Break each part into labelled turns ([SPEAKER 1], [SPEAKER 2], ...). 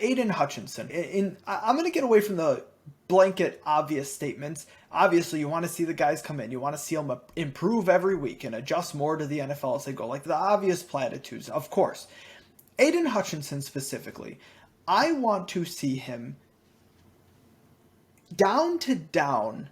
[SPEAKER 1] Aidan Hutchinson. I'm going to get away from the blanket obvious statements. Obviously, you want to see the guys come in. You want to see them improve every week and adjust more to the NFL as they go. Like the obvious platitudes, of course. Aidan Hutchinson specifically, I want to see him down to down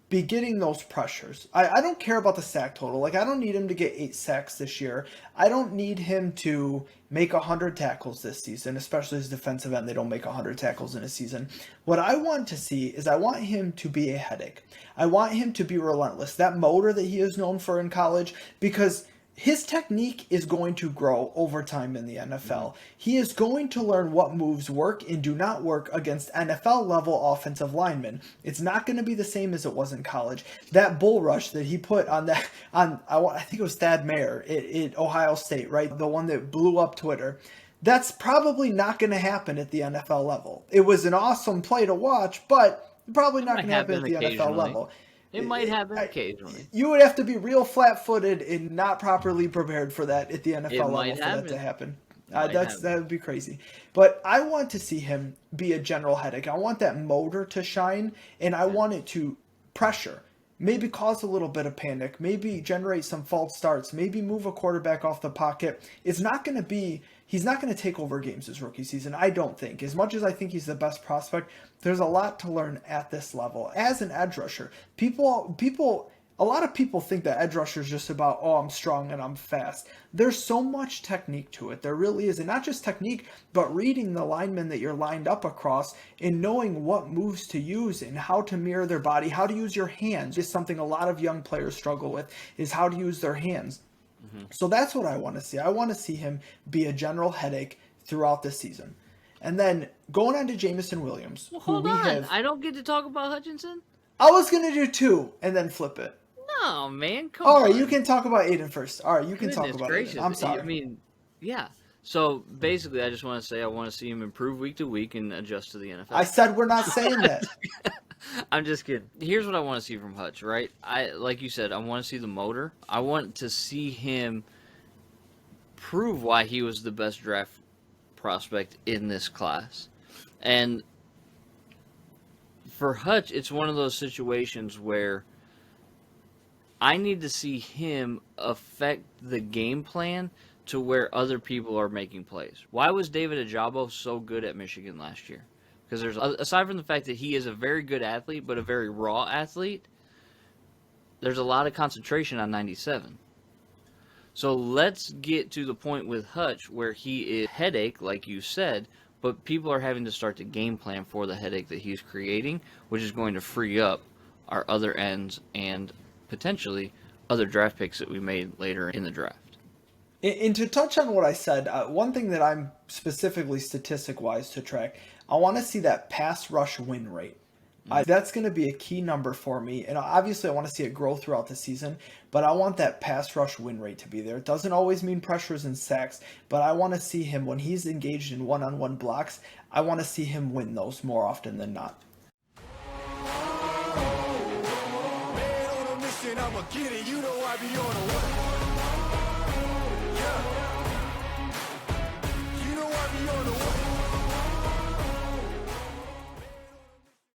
[SPEAKER 1] be getting those pressures. I don't care about the sack total. Like, I don't need him to get 8 sacks this year. I don't need him to make 100 tackles this season, especially as defensive end. They don't make 100 tackles in a season. What I want to see is I want him to be a headache. I want him to be relentless. That motor that he is known for in college, because his technique is going to grow over time in the NFL. He is going to learn what moves work and do not work against NFL level offensive linemen. It's not going to be the same as it was in college. That bull rush that he put on I think it was Thad Mayer at Ohio State, right? The one that blew up Twitter. That's probably not going to happen at the NFL level. It was an awesome play to watch, but probably not going to happen at the NFL level.
[SPEAKER 2] It might happen occasionally.
[SPEAKER 1] You would have to be real flat-footed and not properly prepared for that at the NFL level for that to happen. That would be crazy. But I want to see him be a general headache. I want that motor to shine, and I want it to pressure. Maybe cause a little bit of panic. Maybe generate some false starts. Maybe move a quarterback off the pocket. He's not going to take over games his rookie season, I don't think. As much as I think he's the best prospect, there's a lot to learn at this level. As an edge rusher, a lot of people think that edge rusher is just about, oh, I'm strong and I'm fast. There's so much technique to it. There really is. And not just technique, but reading the linemen that you're lined up across and knowing what moves to use and how to mirror their body, how to use your hands is something a lot of young players struggle with, is how to use their hands. So that's what I want to see. I want to see him be a general headache throughout the season. And then going on to Jameson Williams.
[SPEAKER 2] Well, hold on. I don't get to talk about Hutchinson?
[SPEAKER 1] I was going to do 2 and then flip it.
[SPEAKER 2] No, man. Come on.
[SPEAKER 1] All right, you can talk about Aidan first. All right, you can talk about Aidan. I'm sorry.
[SPEAKER 2] I mean, yeah. So basically, I just want to say I want to see him improve week to week and adjust to the NFL.
[SPEAKER 1] I said we're not saying that.
[SPEAKER 2] I'm just kidding. Here's what I want to see from Hutch, right? Like you said, I want to see the motor. I want to see him prove why he was the best draft prospect in this class. And for Hutch, it's one of those situations where I need to see him affect the game plan to where other people are making plays. Why was David Ajabo so good at Michigan last year? Because aside from the fact that he is a very good athlete, but a very raw athlete, there's a lot of concentration on 97. So let's get to the point with Hutch where he is headache, like you said, but people are having to start to game plan for the headache that he's creating, which is going to free up our other ends and potentially other draft picks that we made later in the draft.
[SPEAKER 1] And to touch on what I said, one thing that I'm specifically statistic-wise to track, I want to see that pass rush win rate. That's going to be a key number for me. And obviously I want to see it grow throughout the season, but I want that pass rush win rate to be there. It doesn't always mean pressures and sacks, but I want to see him, when he's engaged in one-on-one blocks, I want to see him win those more often than not.
[SPEAKER 3] Man on a mission, I'ma get it. You know I be on a